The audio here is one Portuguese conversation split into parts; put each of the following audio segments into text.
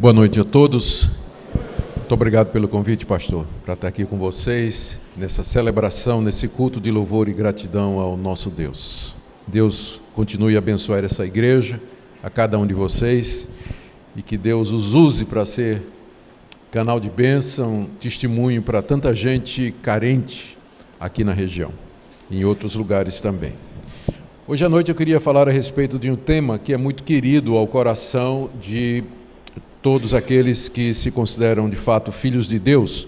Boa noite a todos. Muito obrigado pelo convite, pastor, para estar aqui com vocês nessa celebração, nesse culto de louvor e gratidão ao nosso Deus. Deus continue a abençoar essa igreja, a cada um de vocês, e que Deus os use para ser canal de bênção, testemunho para tanta gente carente aqui na região, e em outros lugares também. Hoje à noite eu queria falar a respeito de um tema que é muito querido ao coração de todos aqueles que se consideram de fato filhos de Deus,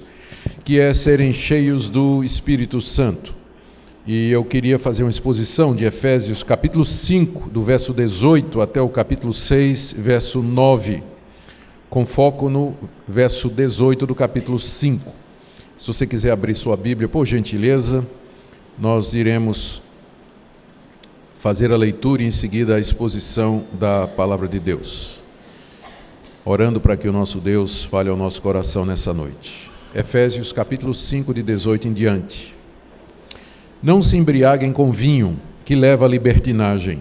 que é serem cheios do Espírito Santo. E eu queria fazer uma exposição de Efésios capítulo 5, do verso 18 até o capítulo 6, verso 9, com foco no verso 18 do capítulo 5. Se você quiser abrir sua Bíblia, por gentileza, nós iremos fazer a leitura e em seguida a exposição da palavra de Deus, orando para que o nosso Deus fale ao nosso coração nessa noite. Efésios capítulo 5, de 18 em diante. Não se embriaguem com vinho, que leva à libertinagem,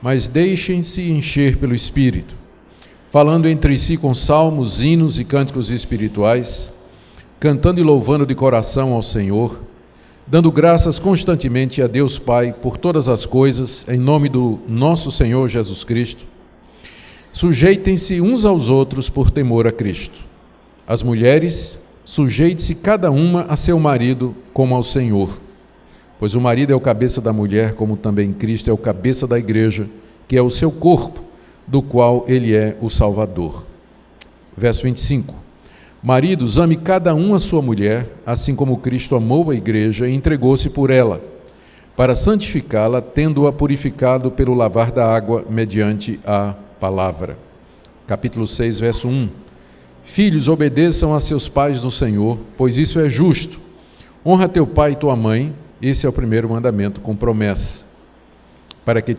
mas deixem-se encher pelo Espírito, falando entre si com salmos, hinos e cânticos espirituais, cantando e louvando de coração ao Senhor, dando graças constantemente a Deus Pai por todas as coisas, em nome do nosso Senhor Jesus Cristo. Sujeitem-se uns aos outros por temor a Cristo. As mulheres, sujeite-se cada uma a seu marido como ao Senhor, pois o marido é o cabeça da mulher, como também Cristo é o cabeça da igreja, que é o seu corpo, do qual ele é o Salvador. Verso 25. Maridos, ame cada um a sua mulher, assim como Cristo amou a igreja e entregou-se por ela, para santificá-la, tendo-a purificado pelo lavar da água mediante a palavra. Capítulo 6, verso 1. Filhos, obedeçam a seus pais no Senhor, pois isso é justo. Honra teu pai e tua mãe, esse é o primeiro mandamento com promessa, para que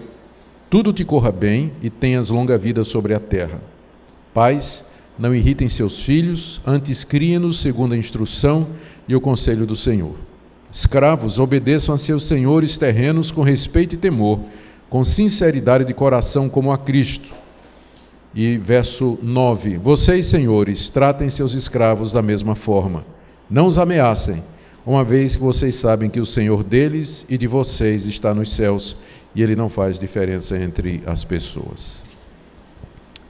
tudo te corra bem e tenhas longa vida sobre a terra. Pais, não irritem seus filhos, antes criem-nos segundo a instrução e o conselho do Senhor. Escravos, obedeçam a seus senhores terrenos com respeito e temor, com sinceridade de coração como a Cristo. E verso 9, vocês, senhores, tratem seus escravos da mesma forma. Não os ameacem, uma vez que vocês sabem que o Senhor deles e de vocês está nos céus, e Ele não faz diferença entre as pessoas.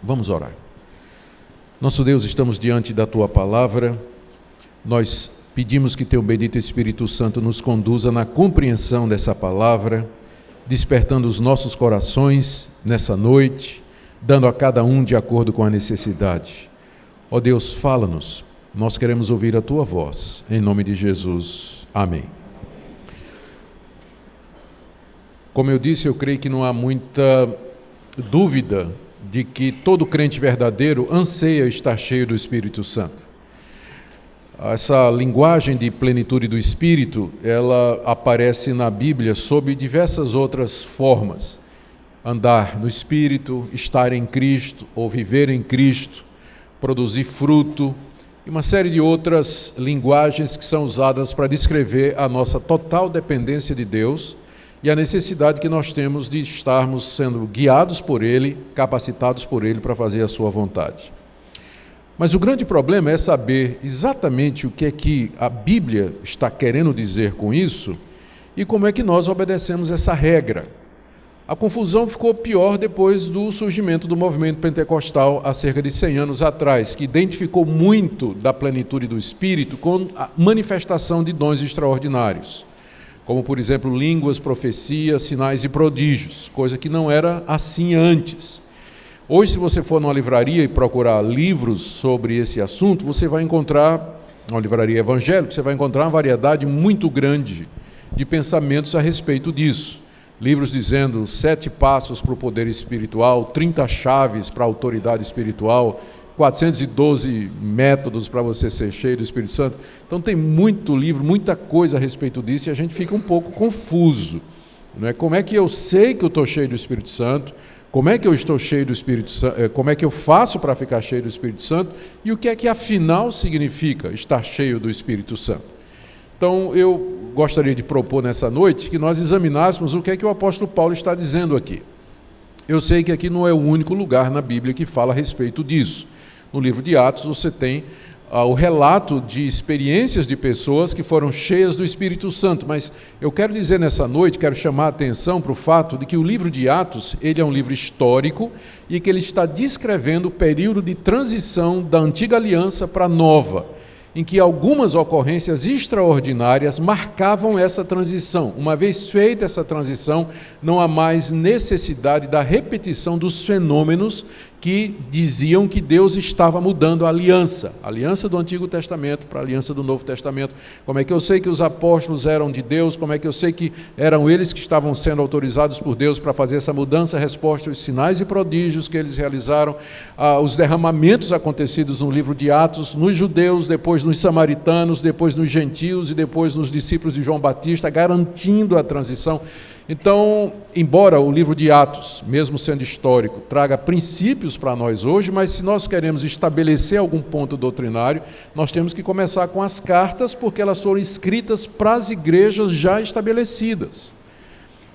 Vamos orar. Nosso Deus, estamos diante da Tua palavra, nós pedimos que Teu bendito Espírito Santo nos conduza na compreensão dessa palavra, despertando os nossos corações nessa noite, dando a cada um de acordo com a necessidade. Ó Deus, fala-nos, nós queremos ouvir a Tua voz, em nome de Jesus, amém. Como eu disse, eu creio que não há muita dúvida de que todo crente verdadeiro anseia estar cheio do Espírito Santo. Essa linguagem de plenitude do Espírito, ela aparece na Bíblia sob diversas outras formas. Andar no Espírito, estar em Cristo, ou viver em Cristo, produzir fruto, e uma série de outras linguagens que são usadas para descrever a nossa total dependência de Deus e a necessidade que nós temos de estarmos sendo guiados por Ele, capacitados por Ele para fazer a sua vontade. Mas o grande problema é saber exatamente o que é que a Bíblia está querendo dizer com isso e como é que nós obedecemos essa regra. A confusão ficou pior depois do surgimento do movimento pentecostal há cerca de 100 anos atrás, que identificou muito da plenitude do Espírito com a manifestação de dons extraordinários, como, por exemplo, línguas, profecias, sinais e prodígios, coisa que não era assim antes. Hoje, se você for numa livraria e procurar livros sobre esse assunto, você vai encontrar, uma livraria evangélica, você vai encontrar uma variedade muito grande de pensamentos a respeito disso. Livros dizendo 7 passos para o poder espiritual, 30 chaves para a autoridade espiritual, 412 métodos para você ser cheio do Espírito Santo. Então tem muito livro, muita coisa a respeito disso e a gente fica um pouco confuso, não é? Como é que eu sei que eu estou cheio do Espírito Santo? Como é que eu estou cheio do Espírito Santo? Como é que eu faço para ficar cheio do Espírito Santo? E o que é que afinal significa estar cheio do Espírito Santo? Então eu gostaria de propor nessa noite que nós examinássemos o que é que o apóstolo Paulo está dizendo aqui. Eu sei que aqui não é o único lugar na Bíblia que fala a respeito disso. no livro de Atos, você tem o relato de experiências de pessoas que foram cheias do Espírito Santo. Mas eu quero dizer nessa noite, quero chamar a atenção para o fato de que o livro de Atos, ele é um livro histórico e que ele está descrevendo o período de transição da antiga aliança para a nova, em que algumas ocorrências extraordinárias marcavam essa transição. Uma vez feita essa transição, não há mais necessidade da repetição dos fenômenos que diziam que Deus estava mudando a aliança do Antigo Testamento para a aliança do Novo Testamento. Como é que eu sei que os apóstolos eram de Deus? Como é que eu sei que eram eles que estavam sendo autorizados por Deus para fazer essa mudança? Resposta: os sinais e prodígios que eles realizaram, os derramamentos acontecidos no livro de Atos, nos judeus, depois nos samaritanos, depois nos gentios e depois nos discípulos de João Batista, garantindo a transição. Então, embora o livro de Atos, mesmo sendo histórico, traga princípios para nós hoje, mas se nós queremos estabelecer algum ponto doutrinário, nós temos que começar com as cartas, porque elas foram escritas para as igrejas já estabelecidas.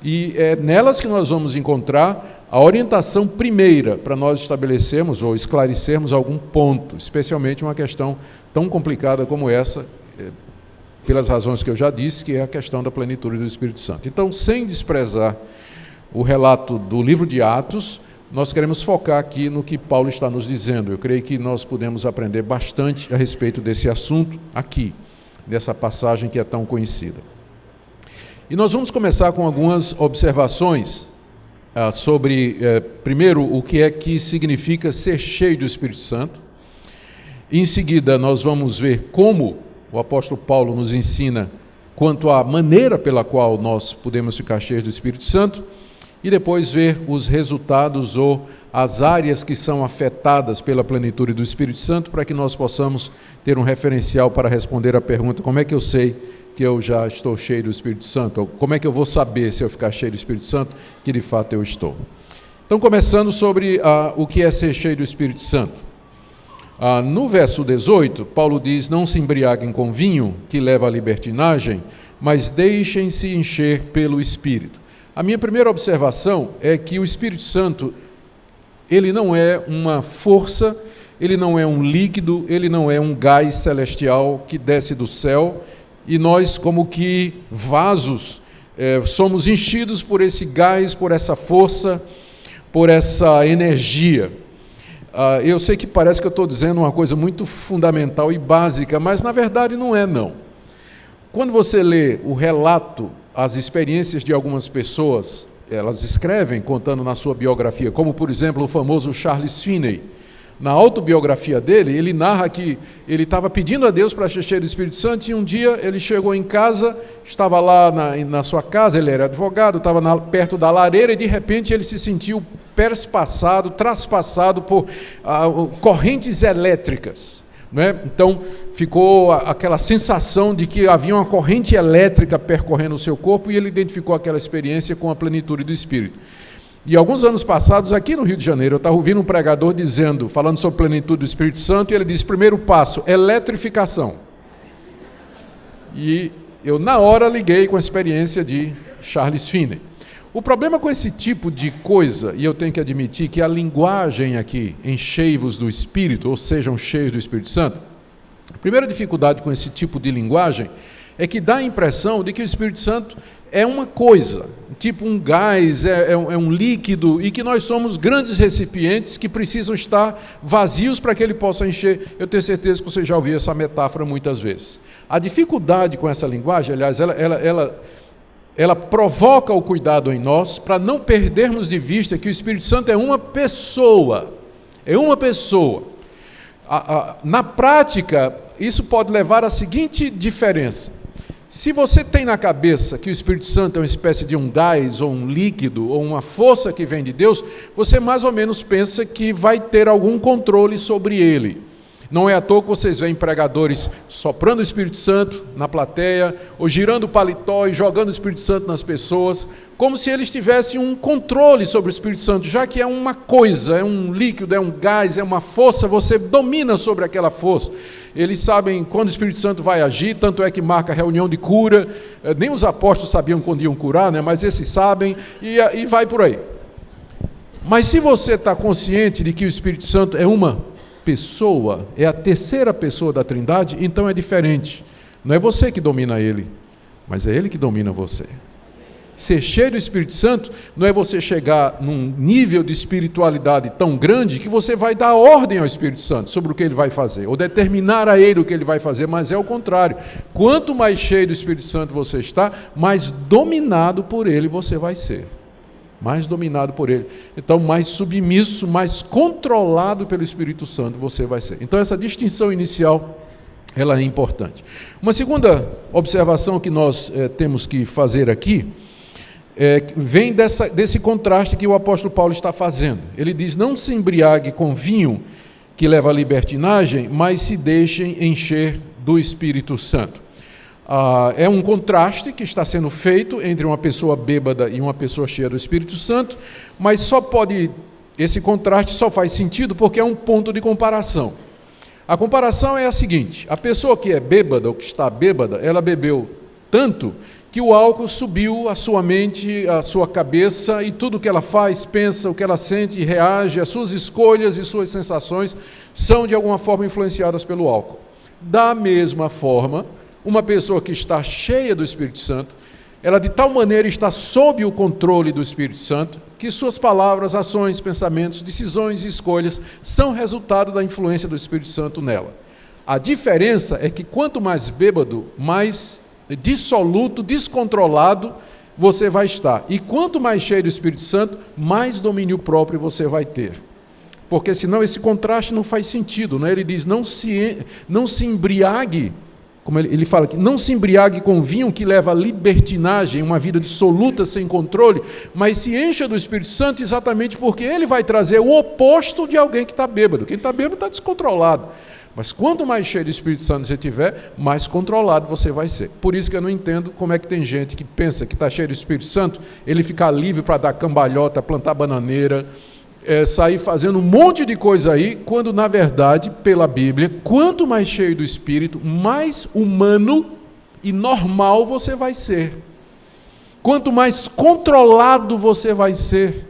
E é nelas que nós vamos encontrar a orientação primeira para nós estabelecermos ou esclarecermos algum ponto, especialmente uma questão tão complicada como essa, pelas razões que eu já disse, que é a questão da plenitude do Espírito Santo. Então, sem desprezar o relato do livro de Atos, nós queremos focar aqui no que Paulo está nos dizendo. Eu creio que nós podemos aprender bastante a respeito desse assunto aqui, dessa passagem que é tão conhecida. E nós vamos começar com algumas observações sobre, primeiro, o que é que significa ser cheio do Espírito Santo. Em seguida, nós vamos ver como o apóstolo Paulo nos ensina quanto à maneira pela qual nós podemos ficar cheios do Espírito Santo, e depois ver os resultados ou as áreas que são afetadas pela plenitude do Espírito Santo, para que nós possamos ter um referencial para responder a pergunta: como é que eu sei que eu já estou cheio do Espírito Santo? Ou como é que eu vou saber, se eu ficar cheio do Espírito Santo, que de fato eu estou? Então, começando sobre o que é ser cheio do Espírito Santo. No verso 18, Paulo diz: não se embriaguem com vinho, que leva à libertinagem, mas deixem-se encher pelo Espírito. A minha primeira observação é que o Espírito Santo, ele não é uma força, ele não é um líquido, ele não é um gás celestial que desce do céu, e nós, como que vasos, somos enchidos por esse gás, por essa força, por essa energia. Eu sei que parece que eu estou dizendo uma coisa muito fundamental e básica, mas na verdade não é, não. Quando você lê o relato, as experiências de algumas pessoas, elas escrevem contando na sua biografia, como por exemplo o famoso Charles Finney. Na autobiografia dele, ele narra que ele estava pedindo a Deus para ser cheio do Espírito Santo, e um dia ele chegou em casa, estava lá na sua casa, ele era advogado, estava perto da lareira, e de repente ele se sentiu traspassado por correntes elétricas. Né? Então ficou aquela sensação de que havia uma corrente elétrica percorrendo o seu corpo, e ele identificou aquela experiência com a plenitude do Espírito. E alguns anos passados, aqui no Rio de Janeiro, eu estava ouvindo um pregador falando sobre a plenitude do Espírito Santo, e ele disse: primeiro passo, eletrificação. E eu na hora liguei com a experiência de Charles Finney. O problema com esse tipo de coisa, e eu tenho que admitir que a linguagem aqui, enchei-vos do Espírito, ou sejam cheios do Espírito Santo, a primeira dificuldade com esse tipo de linguagem é que dá a impressão de que o Espírito Santo é uma coisa, tipo um gás, é um líquido, e que nós somos grandes recipientes que precisam estar vazios para que ele possa encher. Eu tenho certeza que você já ouviu essa metáfora muitas vezes. A dificuldade com essa linguagem, aliás, ela provoca o cuidado em nós para não perdermos de vista que o Espírito Santo é uma pessoa. É uma pessoa. Na prática, isso pode levar à seguinte diferença. Se você tem na cabeça que o Espírito Santo é uma espécie de um gás, ou um líquido, ou uma força que vem de Deus, você mais ou menos pensa que vai ter algum controle sobre ele. Não é à toa que vocês veem pregadores soprando o Espírito Santo na plateia, ou girando o paletó e jogando o Espírito Santo nas pessoas, como se eles tivessem um controle sobre o Espírito Santo, já que é uma coisa, é um líquido, é um gás, é uma força, você domina sobre aquela força. Eles sabem quando o Espírito Santo vai agir, tanto é que marca reunião de cura, nem os apóstolos sabiam quando iam curar, né? Mas esses sabem, e vai por aí. Mas se você está consciente de que o Espírito Santo é uma pessoa, é a terceira pessoa da Trindade, então é diferente. Não é você que domina ele, mas é ele que domina você. Ser cheio do Espírito Santo não é você chegar num nível de espiritualidade tão grande que você vai dar ordem ao Espírito Santo sobre o que ele vai fazer, ou determinar a ele o que ele vai fazer, mas é o contrário. Quanto mais cheio do Espírito Santo você está, mais dominado por ele você vai ser. Mais dominado por ele. Então, mais submisso, mais controlado pelo Espírito Santo você vai ser. Então, essa distinção inicial, ela é importante. Uma segunda observação que nós temos que fazer aqui, vem desse contraste que o apóstolo Paulo está fazendo. Ele diz, não se embriague com vinho que leva à libertinagem, mas se deixem encher do Espírito Santo. É um contraste que está sendo feito entre uma pessoa bêbada e uma pessoa cheia do Espírito Santo, mas esse contraste só faz sentido porque é um ponto de comparação. A comparação é a seguinte: a pessoa que é bêbada ou que está bêbada, ela bebeu tanto que o álcool subiu a sua mente, a sua cabeça, e tudo o que ela faz, pensa, o que ela sente e reage, as suas escolhas e suas sensações são de alguma forma influenciadas pelo álcool. Da mesma forma, uma pessoa que está cheia do Espírito Santo, ela de tal maneira está sob o controle do Espírito Santo, que suas palavras, ações, pensamentos, decisões e escolhas são resultado da influência do Espírito Santo nela. A diferença é que quanto mais bêbado, mais dissoluto, descontrolado você vai estar. E quanto mais cheio do Espírito Santo, mais domínio próprio você vai ter. Porque senão esse contraste não faz sentido, né? Ele diz, não se embriague, como ele fala aqui, não se embriague com vinho que leva à libertinagem, uma vida dissoluta, sem controle, mas se encha do Espírito Santo exatamente porque ele vai trazer o oposto de alguém que está bêbado. Quem está bêbado está descontrolado. Mas quanto mais cheio do Espírito Santo você tiver, mais controlado você vai ser. Por isso que eu não entendo como é que tem gente que pensa que está cheio do Espírito Santo, ele fica livre para dar cambalhota, plantar bananeira, sair fazendo um monte de coisa aí, quando na verdade, pela Bíblia, quanto mais cheio do Espírito, mais humano e normal você vai ser. Quanto mais controlado você vai ser.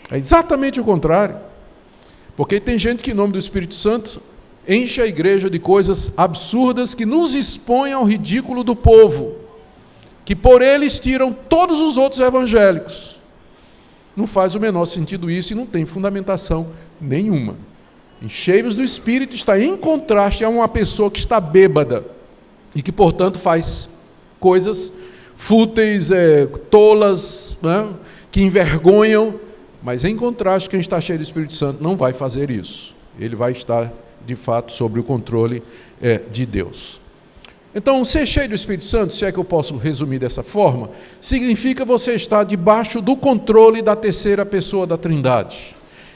É exatamente o contrário. Porque tem gente que em nome do Espírito Santo enche a igreja de coisas absurdas que nos expõem ao ridículo do povo, que por eles tiram todos os outros evangélicos. Não faz o menor sentido isso e não tem fundamentação nenhuma. Cheios do Espírito está em contraste a uma pessoa que está bêbada e que, portanto, faz coisas fúteis, tolas, né, que envergonham, mas em contraste, quem está cheio do Espírito Santo não vai fazer isso. Ele vai estar de fato sob o controle de Deus. Então, ser cheio do Espírito Santo, se é que eu posso resumir dessa forma, significa você estar debaixo do controle da terceira pessoa da Trindade.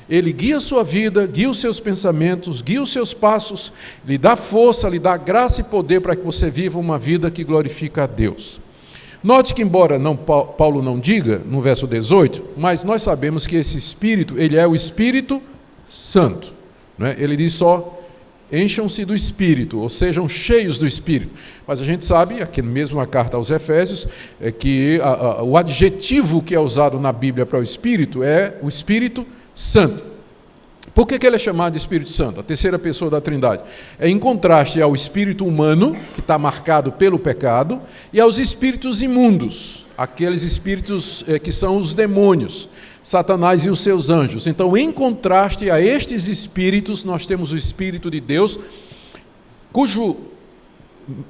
Ele guia a sua vida, guia os seus pensamentos, guia os seus passos, lhe dá força, lhe dá graça e poder para que você viva uma vida que glorifica a Deus. Note que, embora Paulo não diga, no verso 18, mas nós sabemos que esse Espírito, ele é o Espírito Santo. Ele diz só, encham-se do Espírito, ou sejam cheios do Espírito. Mas a gente sabe, aqui mesmo na carta aos Efésios, que o adjetivo que é usado na Bíblia para o Espírito é o Espírito Santo. Por que ele é chamado de Espírito Santo? A terceira pessoa da Trindade. Em contraste ao espírito humano, que está marcado pelo pecado, e aos espíritos imundos, aqueles espíritos que são os demônios, Satanás e os seus anjos. Então, em contraste a estes espíritos, nós temos o Espírito de Deus,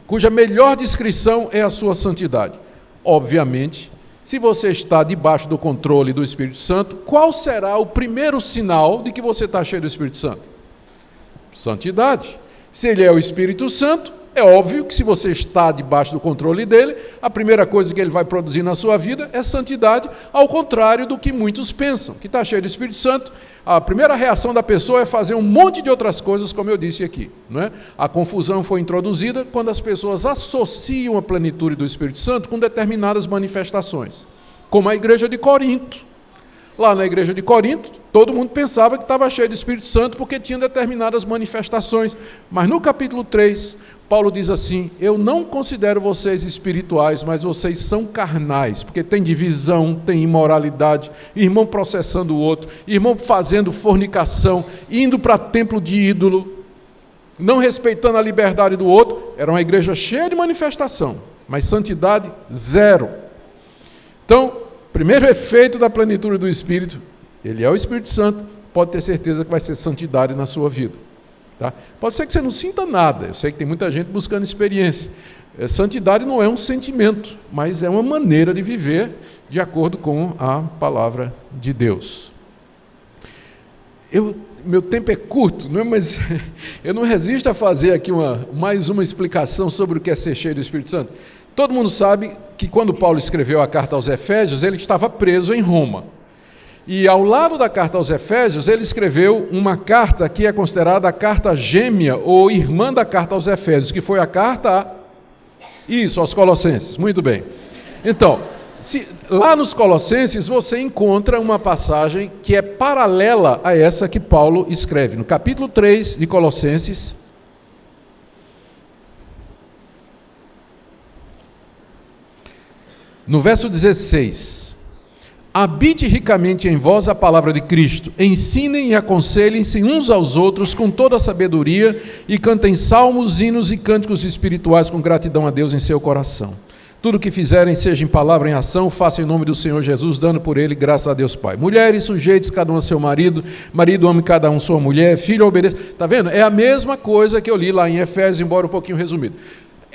cuja melhor descrição é a sua santidade. Obviamente, se você está debaixo do controle do Espírito Santo, qual será o primeiro sinal de que você está cheio do Espírito Santo? Santidade. Se ele é o Espírito Santo, é óbvio que se você está debaixo do controle dele, a primeira coisa que ele vai produzir na sua vida é santidade, ao contrário do que muitos pensam, que está cheio do Espírito Santo, a primeira reação da pessoa é fazer um monte de outras coisas, como eu disse aqui. Não é? A confusão foi introduzida quando as pessoas associam a plenitude do Espírito Santo com determinadas manifestações, como a igreja de Corinto. Lá na igreja de Corinto, todo mundo pensava que estava cheio do Espírito Santo porque tinha determinadas manifestações, mas no capítulo 3, Paulo diz assim: eu não considero vocês espirituais, mas vocês são carnais, porque tem divisão, tem imoralidade, irmão processando o outro, irmão fazendo fornicação, indo para templo de ídolo, não respeitando a liberdade do outro. Era uma igreja cheia de manifestação, mas santidade zero. Então, primeiro efeito da plenitude do Espírito, ele é o Espírito Santo, pode ter certeza que vai ser santidade na sua vida. Tá? Pode ser que você não sinta nada, eu sei que tem muita gente buscando experiência. Santidade não é um sentimento, mas é uma maneira de viver de acordo com a palavra de Deus. Meu tempo é curto, não é? Mas eu não resisto a fazer aqui mais uma explicação sobre o que é ser cheio do Espírito Santo. Todo mundo sabe que quando Paulo escreveu a carta aos Efésios, ele estava preso em Roma. E ao lado da carta aos Efésios, ele escreveu uma carta que é considerada a carta gêmea ou irmã da carta aos Efésios, que foi a carta aos Colossenses. Muito bem. Então, lá nos Colossenses você encontra uma passagem que é paralela a essa que Paulo escreve. No capítulo 3 de Colossenses, no verso 16... habite ricamente em vós a palavra de Cristo, ensinem e aconselhem-se uns aos outros com toda a sabedoria e cantem salmos, hinos e cânticos espirituais com gratidão a Deus em seu coração. Tudo o que fizerem, seja em palavra ou em ação, façam em nome do Senhor Jesus, dando por ele graças a Deus Pai. Mulheres, sujeites cada um a seu marido, marido ame cada um sua mulher, filho obedeça. Está vendo? É a mesma coisa que eu li lá em Efésios, embora um pouquinho resumido.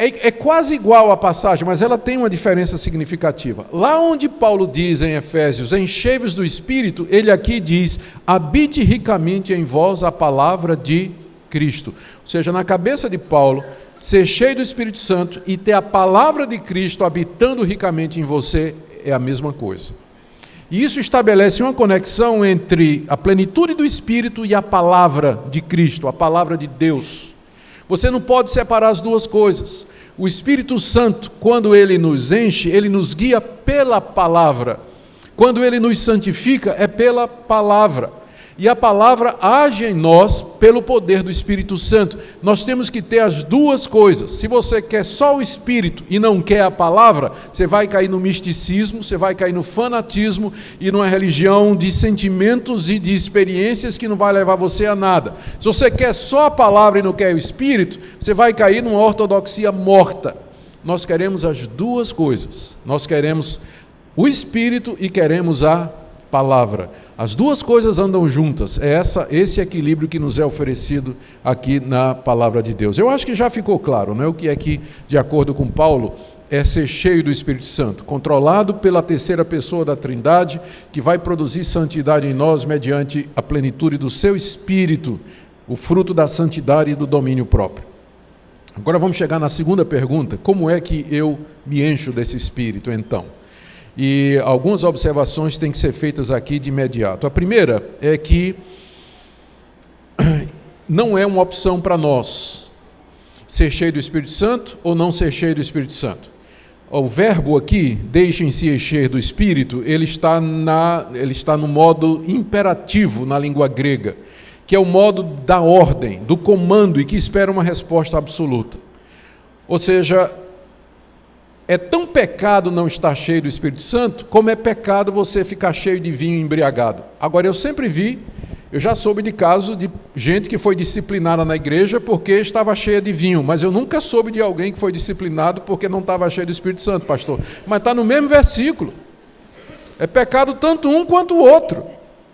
É quase igual a passagem, mas ela tem uma diferença significativa. Lá onde Paulo diz em Efésios, enchei-vos do Espírito, ele aqui diz, habite ricamente em vós a palavra de Cristo. Ou seja, na cabeça de Paulo, ser cheio do Espírito Santo e ter a palavra de Cristo habitando ricamente em você é a mesma coisa. E isso estabelece uma conexão entre a plenitude do Espírito e a palavra de Cristo, a palavra de Deus. Você não pode separar as duas coisas. O Espírito Santo, quando ele nos enche, ele nos guia pela palavra. Quando ele nos santifica, é pela palavra. E a palavra age em nós pelo poder do Espírito Santo. Nós temos que ter as duas coisas. Se você quer só o Espírito e não quer a palavra, você vai cair no misticismo, você vai cair no fanatismo e numa religião de sentimentos e de experiências que não vai levar você a nada. Se você quer só a palavra e não quer o Espírito, você vai cair numa ortodoxia morta. Nós queremos as duas coisas. Nós queremos o Espírito e queremos a palavra. As duas coisas andam juntas. É esse equilíbrio que nos é oferecido aqui na palavra de Deus. Eu acho que já ficou claro, né? O que é que, de acordo com Paulo, é ser cheio do Espírito Santo, controlado pela terceira pessoa da Trindade, que vai produzir santidade em nós mediante a plenitude do seu Espírito, o fruto da santidade e do domínio próprio. Agora vamos chegar na segunda pergunta: como é que eu me encho desse Espírito, então? E algumas observações têm que ser feitas aqui de imediato. A primeira é que não é uma opção para nós ser cheio do Espírito Santo ou não ser cheio do Espírito Santo. O verbo aqui, deixem-se encher do Espírito, ele está no modo imperativo na língua grega, que é o modo da ordem, do comando e que espera uma resposta absoluta. Ou seja, é tão pecado não estar cheio do Espírito Santo, como é pecado você ficar cheio de vinho embriagado. Agora, eu já soube de caso de gente que foi disciplinada na igreja porque estava cheia de vinho, mas eu nunca soube de alguém que foi disciplinado porque não estava cheio do Espírito Santo, pastor. Mas está no mesmo versículo. É pecado tanto um quanto o outro.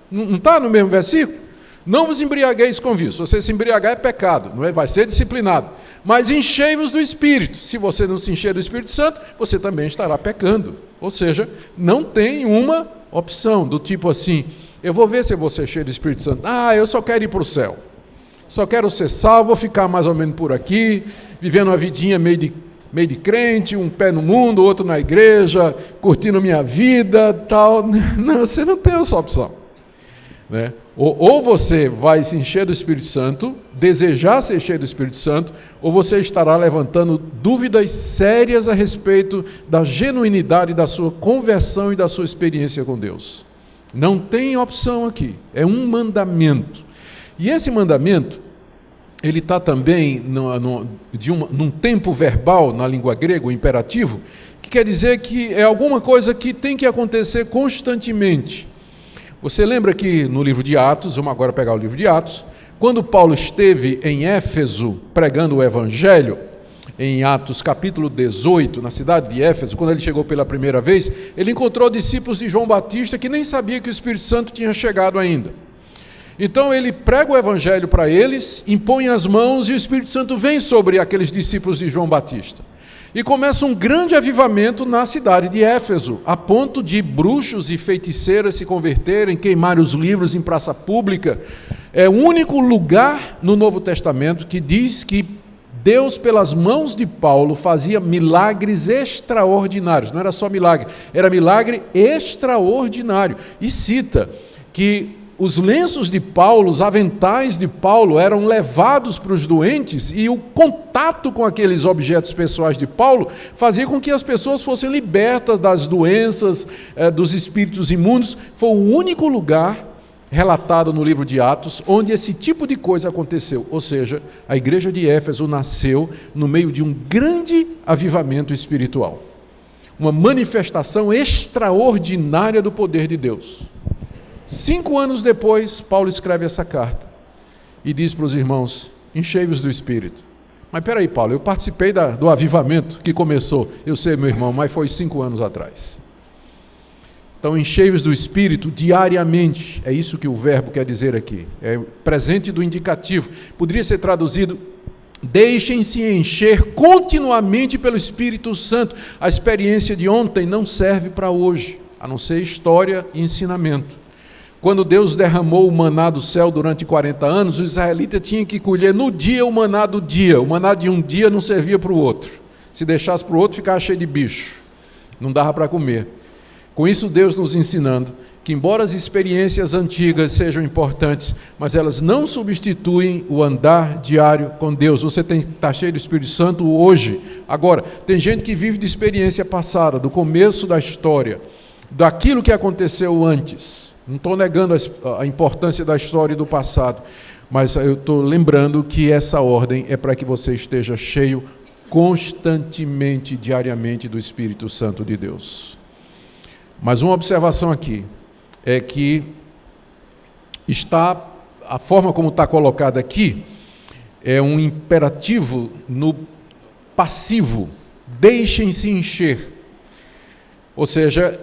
Não está no mesmo versículo? Não vos embriagueis com vinho. Se você se embriagar é pecado, não é? Vai ser disciplinado. Mas enchei-vos do Espírito. Se você não se encher do Espírito Santo, você também estará pecando. Ou seja, não tem uma opção do tipo assim, eu vou ver se eu vou ser cheio do Espírito Santo. Eu só quero ir para o céu. Só quero ser salvo, vou ficar mais ou menos por aqui, vivendo uma vidinha meio de crente, um pé no mundo, outro na igreja, curtindo minha vida, tal. Não, você não tem essa opção, né? Ou você vai se encher do Espírito Santo, desejar ser cheio do Espírito Santo, ou você estará levantando dúvidas sérias a respeito da genuinidade da sua conversão e da sua experiência com Deus. Não tem opção aqui, é um mandamento. E esse mandamento, ele está também num tempo verbal, na língua grega, o imperativo, que quer dizer que é alguma coisa que tem que acontecer constantemente. Você lembra que no livro de Atos, vamos agora pegar o livro de Atos, quando Paulo esteve em Éfeso pregando o Evangelho, em Atos capítulo 18, na cidade de Éfeso, quando ele chegou pela primeira vez, ele encontrou discípulos de João Batista que nem sabia que o Espírito Santo tinha chegado ainda. Então ele prega o Evangelho para eles, impõe as mãos e o Espírito Santo vem sobre aqueles discípulos de João Batista. E começa um grande avivamento na cidade de Éfeso, a ponto de bruxos e feiticeiras se converterem, queimarem os livros em praça pública. É o único lugar no Novo Testamento que diz que Deus, pelas mãos de Paulo, fazia milagres extraordinários. Não era só milagre, era milagre extraordinário. E cita que os lenços de Paulo, os aventais de Paulo eram levados para os doentes e o contato com aqueles objetos pessoais de Paulo fazia com que as pessoas fossem libertas das doenças, dos espíritos imundos. Foi o único lugar relatado no livro de Atos onde esse tipo de coisa aconteceu. Ou seja, a igreja de Éfeso nasceu no meio de um grande avivamento espiritual. Uma manifestação extraordinária do poder de Deus. 5 anos depois, Paulo escreve essa carta e diz para os irmãos: enchei-vos do Espírito. Mas peraí, Paulo, eu participei do avivamento que começou, eu sei, meu irmão, mas foi 5 anos atrás. Então, enchei-vos do Espírito diariamente, é isso que o verbo quer dizer aqui, é presente do indicativo, poderia ser traduzido: deixem-se encher continuamente pelo Espírito Santo. A experiência de ontem não serve para hoje, a não ser história e ensinamento. Quando Deus derramou o maná do céu durante 40 anos, os israelitas tinham que colher no dia o maná do dia. O maná de um dia não servia para o outro. Se deixasse para o outro, ficava cheio de bicho. Não dava para comer. Com isso, Deus nos ensinando que, embora as experiências antigas sejam importantes, mas elas não substituem o andar diário com Deus. Você tem que estar cheio do Espírito Santo hoje. Agora, tem gente que vive de experiência passada, do começo da história, daquilo que aconteceu antes. Não estou negando a importância da história e do passado, mas eu estou lembrando que essa ordem é para que você esteja cheio constantemente, diariamente do Espírito Santo de Deus. Mas uma observação aqui é que a forma como está colocada aqui é um imperativo no passivo: deixem-se encher. Ou seja,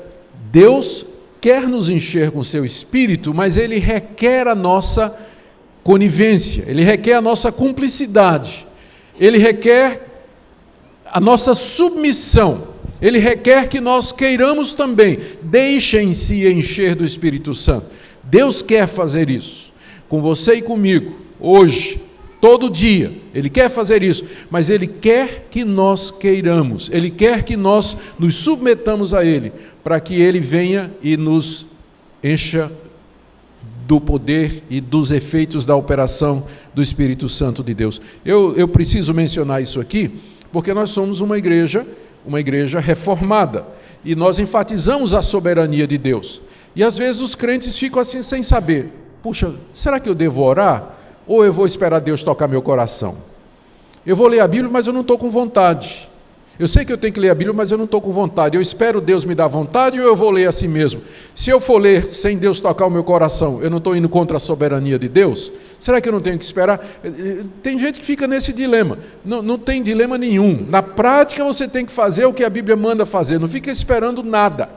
Deus quer nos encher com o seu Espírito, mas Ele requer a nossa conivência, Ele requer a nossa cumplicidade, Ele requer a nossa submissão, Ele requer que nós queiramos também. Deixem-se encher do Espírito Santo. Deus quer fazer isso, com você e comigo, hoje, todo dia. Ele quer fazer isso, mas Ele quer que nós queiramos, Ele quer que nós nos submetamos a Ele, para que Ele venha e nos encha do poder e dos efeitos da operação do Espírito Santo de Deus. Eu preciso mencionar isso aqui, porque nós somos uma igreja reformada, e nós enfatizamos a soberania de Deus. E às vezes os crentes ficam assim sem saber: puxa, será que eu devo orar? Ou eu vou esperar Deus tocar meu coração? Eu vou ler a Bíblia, mas eu não estou com vontade. Eu sei que eu tenho que ler a Bíblia, mas eu não estou com vontade. Eu espero Deus me dar vontade, ou eu vou ler assim mesmo? Se eu for ler sem Deus tocar o meu coração, eu não estou indo contra a soberania de Deus? Será que eu não tenho que esperar? Tem gente que fica nesse dilema. Não tem dilema nenhum. Na prática, você tem que fazer o que a Bíblia manda fazer. Não fica esperando nada.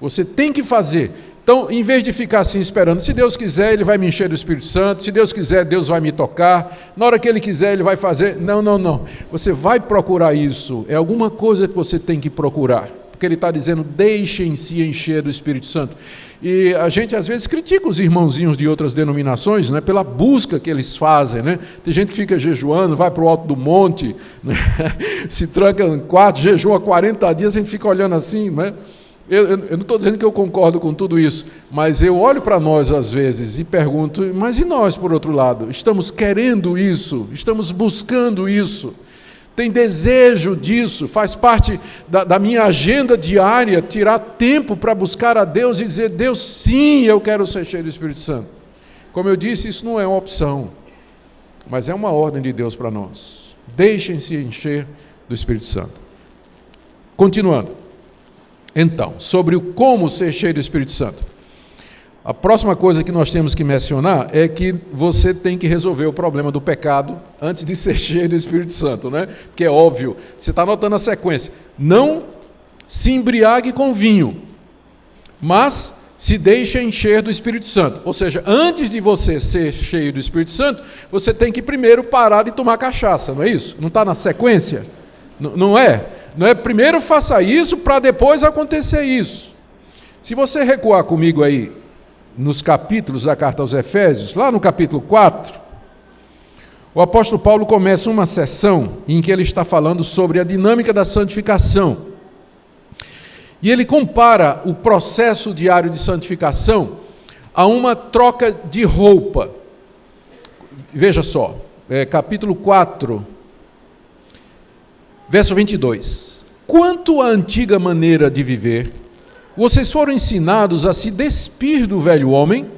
Você tem que fazer. Então, em vez de ficar assim esperando, se Deus quiser, Ele vai me encher do Espírito Santo, se Deus quiser, Deus vai me tocar, na hora que Ele quiser, Ele vai fazer. Não. Você vai procurar isso, é alguma coisa que você tem que procurar, porque Ele está dizendo: deixem-se encher do Espírito Santo. E a gente às vezes critica os irmãozinhos de outras denominações, né, pela busca que eles fazem, né? Tem gente que fica jejuando, vai para o alto do monte, né? Se tranca em quarto, jejua 40 dias, a gente fica olhando assim, né? Eu não estou dizendo que eu concordo com tudo isso, mas eu olho para nós às vezes e pergunto: mas e nós, por outro lado? Estamos querendo isso? Estamos buscando isso? Tem desejo disso? Faz parte da minha agenda diária tirar tempo para buscar a Deus e dizer: Deus, sim, eu quero ser cheio do Espírito Santo. Como eu disse, isso não é uma opção. mas é uma ordem de Deus para nós. Deixem-se encher do Espírito Santo. Continuando. Então, sobre o como ser cheio do Espírito Santo. A próxima coisa que nós temos que mencionar é que você tem que resolver o problema do pecado antes de ser cheio do Espírito Santo, né? Porque é óbvio, você está anotando a sequência. Não se embriague com vinho, mas se deixe encher do Espírito Santo. Ou seja, antes de você ser cheio do Espírito Santo, você tem que primeiro parar de tomar cachaça, não é isso? Não está na sequência? Não é? Não é? Primeiro faça isso para depois acontecer isso. Se você recuar comigo aí, nos capítulos da carta aos Efésios, lá no capítulo 4, o apóstolo Paulo começa uma sessão em que ele está falando sobre a dinâmica da santificação. E ele compara o processo diário de santificação a uma troca de roupa. Veja só, capítulo 4, verso 22. Quanto à antiga maneira de viver, vocês foram ensinados a se despir do velho homem,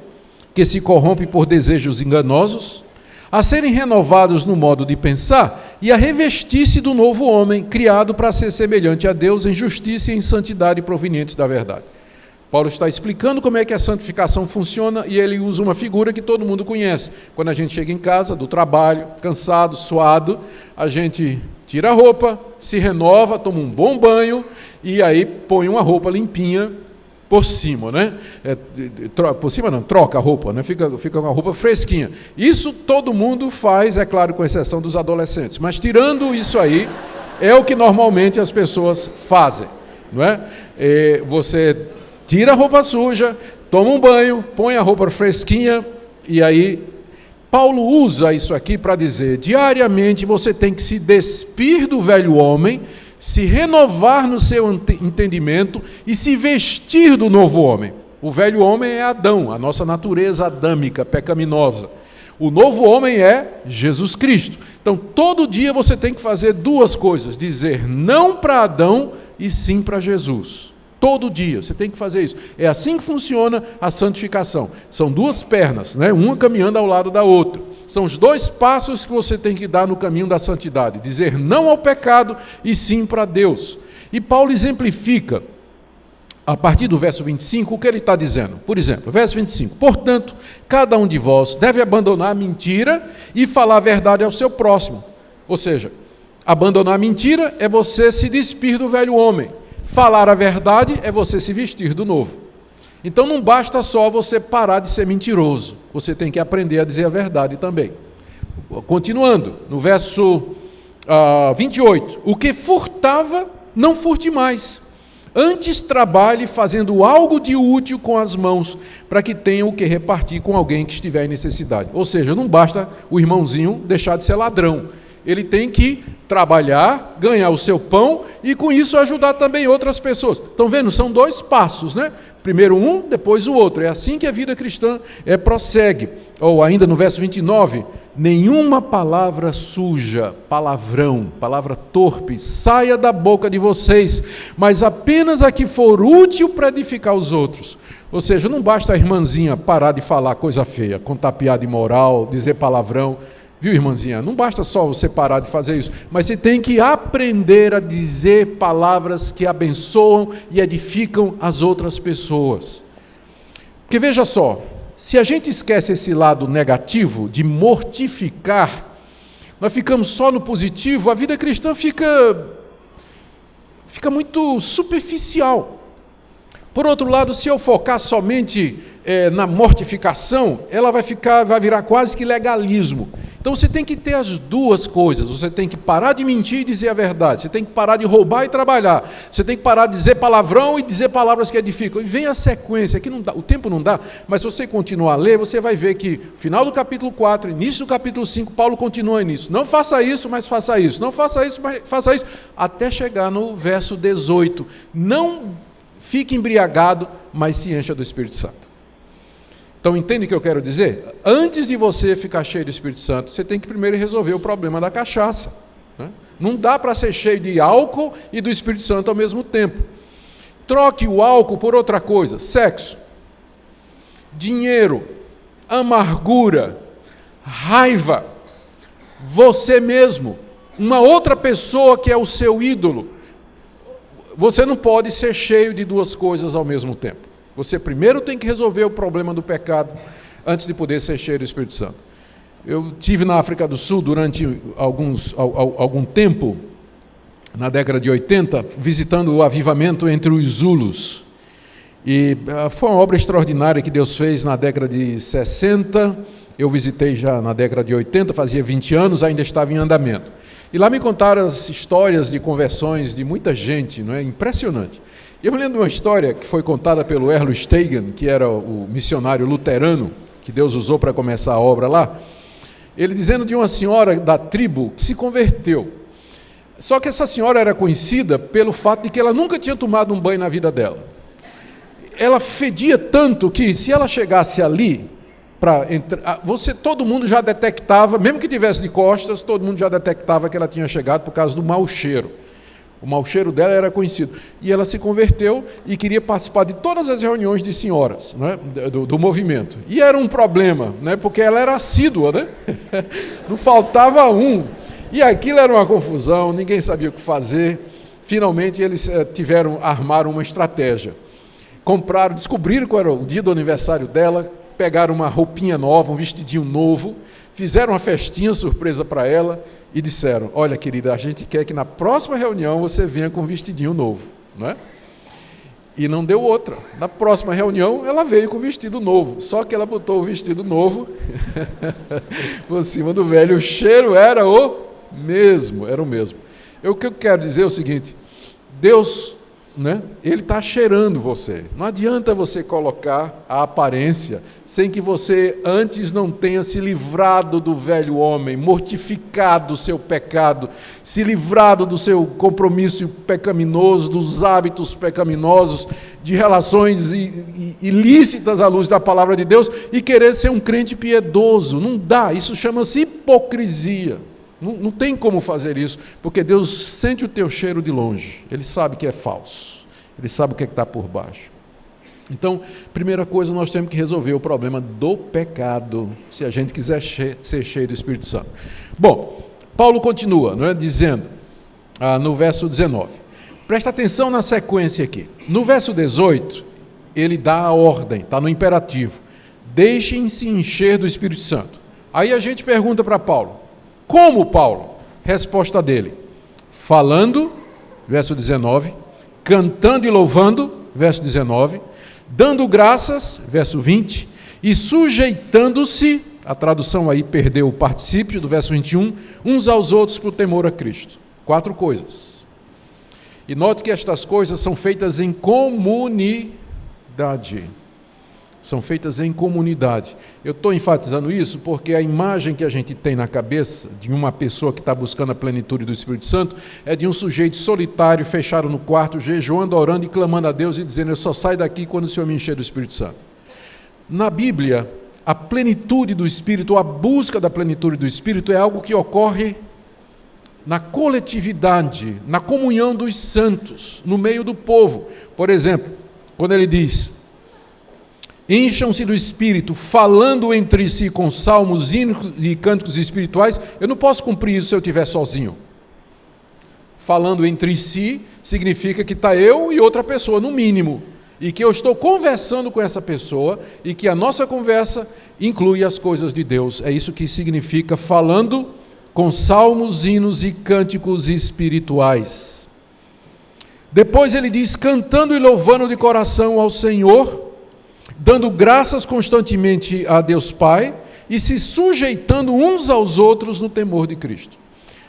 que se corrompe por desejos enganosos, a serem renovados no modo de pensar e a revestir-se do novo homem, criado para ser semelhante a Deus em justiça e em santidade provenientes da verdade. Paulo está explicando como é que a santificação funciona e ele usa uma figura que todo mundo conhece. Quando a gente chega em casa, do trabalho, cansado, suado, a gente tira a roupa, se renova, toma um bom banho e aí põe uma roupa limpinha por cima, né? Por cima não, troca a roupa, né? Fica com a roupa fresquinha. Isso todo mundo faz, é claro, com exceção dos adolescentes. Mas tirando isso aí, é o que normalmente as pessoas fazem, não é? Você tira a roupa suja, toma um banho, põe a roupa fresquinha e aí Paulo usa isso aqui para dizer, diariamente você tem que se despir do velho homem, se renovar no seu entendimento e se vestir do novo homem. O velho homem é Adão, a nossa natureza adâmica, pecaminosa. O novo homem é Jesus Cristo. Então, todo dia você tem que fazer duas coisas, dizer não para Adão e sim para Jesus. Todo dia, você tem que fazer isso. É assim que funciona a santificação. São duas pernas, né? Uma caminhando ao lado da outra. São os dois passos que você tem que dar no caminho da santidade. Dizer não ao pecado e sim para Deus. E Paulo exemplifica, a partir do verso 25, o que ele está dizendo. Por exemplo, verso 25. Portanto, cada um de vós deve abandonar a mentira e falar a verdade ao seu próximo. Ou seja, abandonar a mentira é você se despir do velho homem. Falar a verdade é você se vestir do novo. Então não basta só você parar de ser mentiroso, você tem que aprender a dizer a verdade também. Continuando, no verso 28, o que furtava, não furte mais. Antes trabalhe fazendo algo de útil com as mãos, para que tenha o que repartir com alguém que estiver em necessidade. Ou seja, não basta o irmãozinho deixar de ser ladrão. Ele tem que trabalhar, ganhar o seu pão e com isso ajudar também outras pessoas. Estão vendo? São dois passos, né? Primeiro um, depois o outro. É assim que a vida cristã prossegue. Ou ainda no verso 29, nenhuma palavra suja, palavrão, palavra torpe, saia da boca de vocês, mas apenas a que for útil para edificar os outros. Ou seja, não basta a irmãzinha parar de falar coisa feia, contar piada imoral, dizer palavrão. Viu, irmãzinha? Não basta só você parar de fazer isso, mas você tem que aprender a dizer palavras que abençoam e edificam as outras pessoas. Porque veja só, se a gente esquece esse lado negativo de mortificar, nós ficamos só no positivo, a vida cristã fica muito superficial. Por outro lado, se eu focar somente na mortificação, ela vai virar quase que legalismo. Então você tem que ter as duas coisas, você tem que parar de mentir e dizer a verdade, você tem que parar de roubar e trabalhar, você tem que parar de dizer palavrão e dizer palavras que edificam. E vem a sequência, aqui não dá, o tempo não dá, mas se você continuar a ler, você vai ver que final do capítulo 4, início do capítulo 5, Paulo continua nisso. Não faça isso, mas faça isso. Não faça isso, mas faça isso. Até chegar no verso 18. Não fique embriagado, mas se encha do Espírito Santo. Então, entende o que eu quero dizer? Antes de você ficar cheio do Espírito Santo, você tem que primeiro resolver o problema da cachaça, né? Não dá para ser cheio de álcool e do Espírito Santo ao mesmo tempo. Troque o álcool por outra coisa: sexo, dinheiro, amargura, raiva. você mesmo, uma outra pessoa que é o seu ídolo. Você não pode ser cheio de duas coisas ao mesmo tempo. Você primeiro tem que resolver o problema do pecado antes de poder ser cheio do Espírito Santo. Eu estive na África do Sul durante algum tempo, na década de 80, visitando o avivamento entre os Zulus. E foi uma obra extraordinária que Deus fez na década de 60. Eu visitei já na década de 80, fazia 20 anos, ainda estava em andamento. E lá me contaram as histórias de conversões de muita gente, não é? Impressionante. E eu me lembro de uma história que foi contada pelo Erlo Stegen, que era o missionário luterano, que Deus usou para começar a obra lá. Ele dizendo de uma senhora da tribo que se converteu. Só que essa senhora era conhecida pelo fato de que ela nunca tinha tomado um banho na vida dela. Ela fedia tanto que, se ela chegasse ali, todo mundo já detectava, mesmo que tivesse de costas, todo mundo já detectava que ela tinha chegado por causa do mau cheiro. O mau cheiro dela era conhecido. E ela se converteu e queria participar de todas as reuniões de senhoras, né, do movimento. E era um problema, né, porque ela era assídua, né? Não faltava um. E aquilo era uma confusão, ninguém sabia o que fazer. Finalmente eles armaram uma estratégia. Descobriram qual era o dia do aniversário dela, pegaram uma roupinha nova, um vestidinho novo, fizeram uma festinha surpresa para ela e disseram: olha, querida, a gente quer que na próxima reunião você venha com um vestidinho novo, não é? E não deu outra. Na próxima reunião ela veio com o vestido novo, só que ela botou o vestido novo por cima do velho. O cheiro era o mesmo. O que eu quero dizer é o seguinte: Deus, né, Ele está cheirando você. Não adianta você colocar a aparência sem que você antes não tenha se livrado do velho homem, mortificado o seu pecado, se livrado do seu compromisso pecaminoso, dos hábitos pecaminosos, de relações ilícitas à luz da palavra de Deus, e querer ser um crente piedoso. Não dá, isso chama-se hipocrisia. Não tem como fazer isso, porque Deus sente o teu cheiro de longe. Ele sabe que é falso. Ele sabe o que está por baixo. Então, primeira coisa, nós temos que resolver o problema do pecado, se a gente quiser ser cheio do Espírito Santo. Bom, Paulo continua, não é, dizendo, no verso 19. Presta atenção na sequência aqui. No verso 18, ele dá a ordem, está no imperativo. Deixem-se encher do Espírito Santo. Aí a gente pergunta para Paulo: como, Paulo? Resposta dele: falando, verso 19, cantando e louvando, verso 19, dando graças, verso 20, e sujeitando-se, a tradução aí perdeu o particípio do verso 21, uns aos outros por temor a Cristo. 4 coisas. E note que estas coisas são feitas em comunidade. São feitas em comunidade. Eu estou enfatizando isso porque a imagem que a gente tem na cabeça de uma pessoa que está buscando a plenitude do Espírito Santo é de um sujeito solitário, fechado no quarto, jejuando, orando e clamando a Deus e dizendo: eu só saio daqui quando o Senhor me encher do Espírito Santo. Na Bíblia, a plenitude do Espírito, a busca da plenitude do Espírito é algo que ocorre na coletividade, na comunhão dos santos, no meio do povo. Por exemplo, quando ele diz: encham-se do Espírito, falando entre si com salmos, hinos e cânticos espirituais. Eu não posso cumprir isso se eu estiver sozinho. Falando entre si significa que está eu e outra pessoa, no mínimo, e que eu estou conversando com essa pessoa e que a nossa conversa inclui as coisas de Deus. É isso que significa falando com salmos, hinos e cânticos espirituais. Depois ele diz: cantando e louvando de coração ao Senhor, dando graças constantemente a Deus Pai e se sujeitando uns aos outros no temor de Cristo.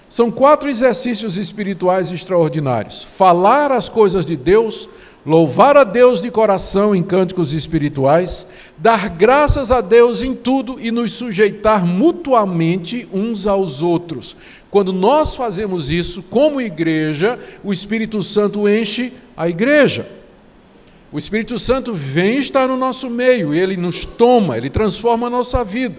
São 4 exercícios espirituais extraordinários: falar as coisas de Deus, louvar a Deus de coração em cânticos espirituais, dar graças a Deus em tudo e nos sujeitar mutuamente uns aos outros. Quando nós fazemos isso, como igreja, o Espírito Santo enche a igreja. O Espírito Santo vem estar no nosso meio, ele nos toma, ele transforma a nossa vida.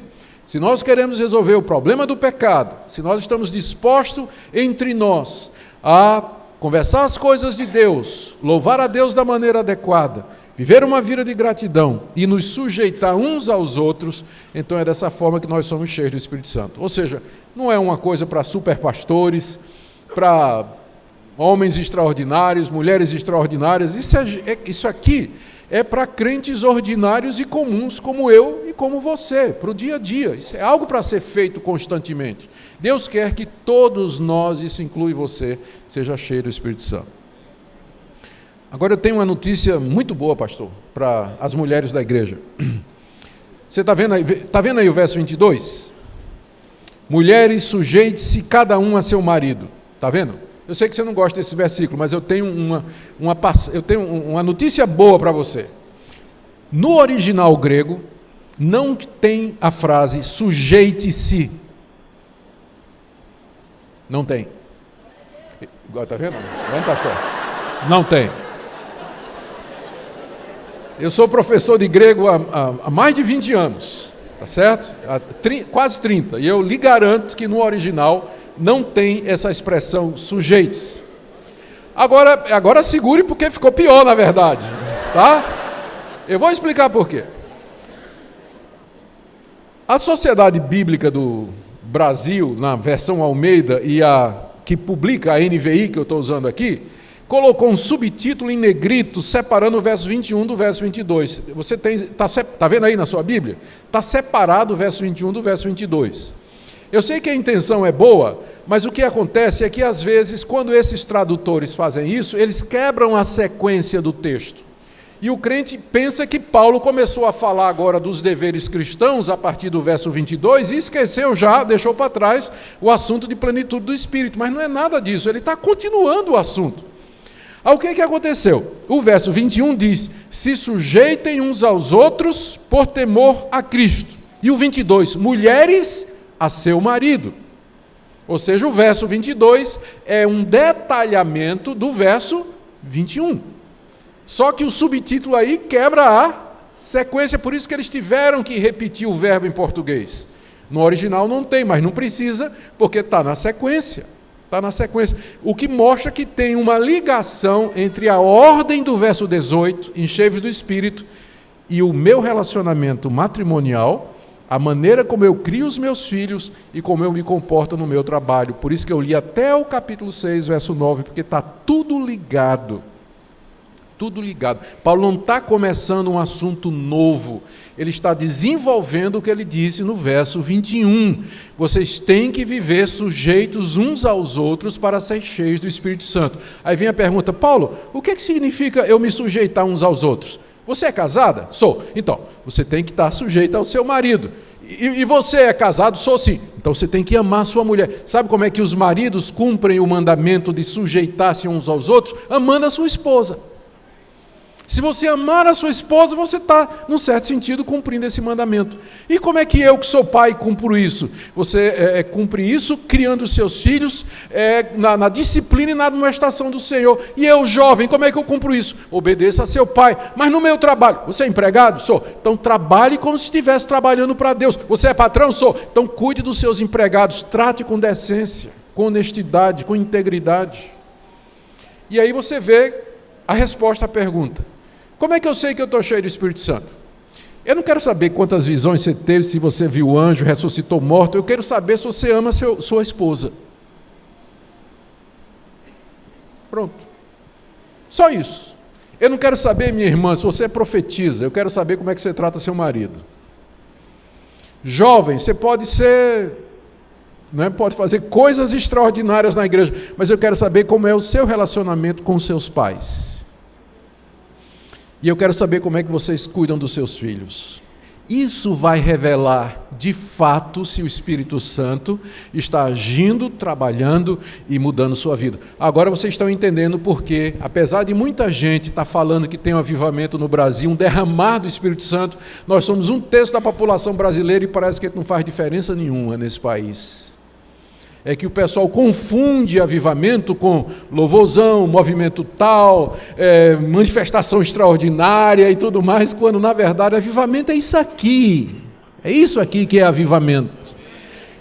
Se nós queremos resolver o problema do pecado, se nós estamos dispostos entre nós a conversar as coisas de Deus, louvar a Deus da maneira adequada, viver uma vida de gratidão e nos sujeitar uns aos outros, então é dessa forma que nós somos cheios do Espírito Santo. Ou seja, não é uma coisa para superpastores, para homens extraordinários, mulheres extraordinárias. Isso aqui é para crentes ordinários e comuns, como eu e como você, para o dia a dia. Isso é algo para ser feito constantemente. Deus quer que todos nós, isso inclui você, seja cheio do Espírito Santo. Agora eu tenho uma notícia muito boa, pastor, para as mulheres da igreja. Você está vendo aí o verso 22? Mulheres, sujeite-se cada um a seu marido. Está vendo? Eu sei que você não gosta desse versículo, mas eu tenho uma notícia boa para você. No original grego, não tem a frase sujeite-se. Não tem. Está vendo? Não, pastor? Não tem. Eu sou professor de grego há mais de 20 anos, tá certo? Quase 30. E eu lhe garanto que no original não tem essa expressão sujeite-se. Agora segure, porque ficou pior, na verdade. Tá? Eu vou explicar por quê. A Sociedade Bíblica do Brasil, na versão Almeida, e a que publica a NVI, que eu estou usando aqui, colocou um subtítulo em negrito, separando o verso 21 do verso 22. Você está vendo aí na sua Bíblia? Está separado o verso 21 do verso 22. Eu sei que a intenção é boa, mas o que acontece é que, às vezes, quando esses tradutores fazem isso, eles quebram a sequência do texto. E o crente pensa que Paulo começou a falar agora dos deveres cristãos a partir do verso 22 e esqueceu já, deixou para trás o assunto de plenitude do Espírito. Mas não é nada disso, ele está continuando o assunto. O que aconteceu? O verso 21 diz: se sujeitem uns aos outros por temor a Cristo. E o 22, mulheres a seu marido. Ou seja, o verso 22 é um detalhamento do verso 21. Só que o subtítulo aí quebra a sequência, por isso que eles tiveram que repetir o verbo em português. No original não tem, mas não precisa, porque está na sequência. Está na sequência, o que mostra que tem uma ligação entre a ordem do verso 18, enchei-vos do Espírito, e o meu relacionamento matrimonial, a maneira como eu crio os meus filhos e como eu me comporto no meu trabalho. Por isso que eu li até o capítulo 6, verso 9, porque está tudo ligado. Tudo ligado. Paulo não está começando um assunto novo, ele está desenvolvendo o que ele disse no verso 21. Vocês têm que viver sujeitos uns aos outros para ser cheios do Espírito Santo. Aí vem a pergunta: Paulo, o que significa eu me sujeitar uns aos outros? Você é casada? Sou. Então, você tem que estar sujeita ao seu marido. E você é casado? Sou sim. Então você tem que amar sua mulher. Sabe como é que os maridos cumprem o mandamento de sujeitar-se uns aos outros? Amando a sua esposa. Se você amar a sua esposa, você está, num certo sentido, cumprindo esse mandamento. E como é que eu, que sou pai, cumpro isso? Você cumpre isso criando os seus filhos na disciplina e na admoestação do Senhor. E eu, jovem, como é que eu cumpro isso? Obedeça a seu pai. Mas no meu trabalho, você é empregado? Sou. Então trabalhe como se estivesse trabalhando para Deus. Você é patrão? Sou. Então cuide dos seus empregados, trate com decência, com honestidade, com integridade. E aí você vê a resposta à pergunta: como é que eu sei que eu estou cheio do Espírito Santo? Eu não quero saber quantas visões você teve, se você viu o anjo, ressuscitou morto. Eu quero saber se você ama sua esposa. Pronto. Só isso. Eu não quero saber, minha irmã, se você profetiza. Eu quero saber como é que você trata seu marido. Jovem, você pode ser... pode fazer coisas extraordinárias na igreja, mas eu quero saber como é o seu relacionamento com os seus pais. E eu quero saber como é que vocês cuidam dos seus filhos. Isso vai revelar, de fato, se o Espírito Santo está agindo, trabalhando e mudando sua vida. Agora vocês estão entendendo por quê, apesar de muita gente estar falando que tem um avivamento no Brasil, um derramar do Espírito Santo, nós somos 1/3 da população brasileira e parece que não faz diferença nenhuma nesse país. É que o pessoal confunde avivamento com louvorzão, movimento tal, manifestação extraordinária e tudo mais, quando na verdade avivamento é isso aqui. É isso aqui que é avivamento.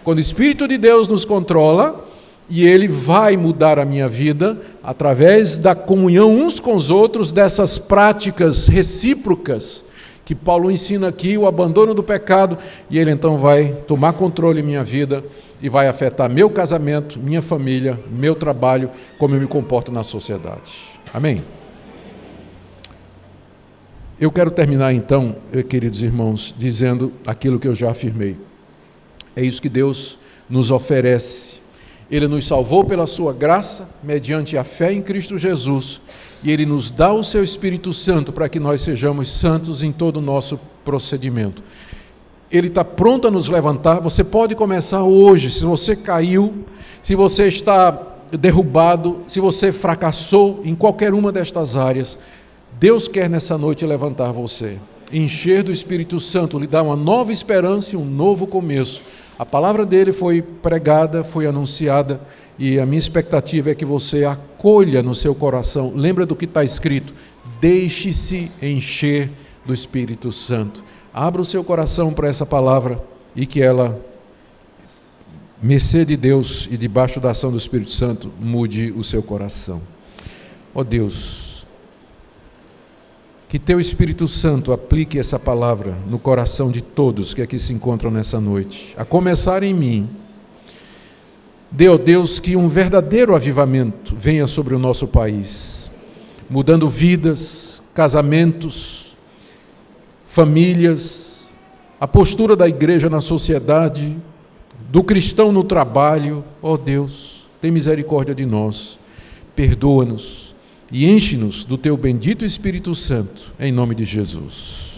Quando o Espírito de Deus nos controla, E Ele vai mudar a minha vida através da comunhão uns com os outros, dessas práticas recíprocas que Paulo ensina aqui, o abandono do pecado, e Ele então vai tomar controle da minha vida e vai afetar meu casamento, minha família, meu trabalho, como eu me comporto na sociedade. Amém? Eu quero terminar então, queridos irmãos, dizendo aquilo que eu já afirmei. É isso que Deus nos oferece. Ele nos salvou pela sua graça, mediante a fé em Cristo Jesus, e Ele nos dá o seu Espírito Santo para que nós sejamos santos em todo o nosso procedimento. Ele está pronto a nos levantar. Você pode começar hoje. Se você caiu, se você está derrubado, se você fracassou em qualquer uma destas áreas, Deus quer nessa noite levantar você, encher do Espírito Santo, lhe dar uma nova esperança e um novo começo. A palavra dele foi pregada, foi anunciada, e a minha expectativa é que você acolha no seu coração. Lembra do que está escrito: deixe-se encher do Espírito Santo. Abra o seu coração para essa palavra e que ela, mercê de Deus e debaixo da ação do Espírito Santo, mude o seu coração. Ó Deus, que Teu Espírito Santo aplique essa palavra no coração de todos que aqui se encontram nessa noite, a começar em mim. Dê, ó Deus, que um verdadeiro avivamento venha sobre o nosso país, mudando vidas, casamentos, famílias, a postura da igreja na sociedade, do cristão no trabalho. Ó Deus, tem misericórdia de nós, perdoa-nos e enche-nos do Teu bendito Espírito Santo, em nome de Jesus.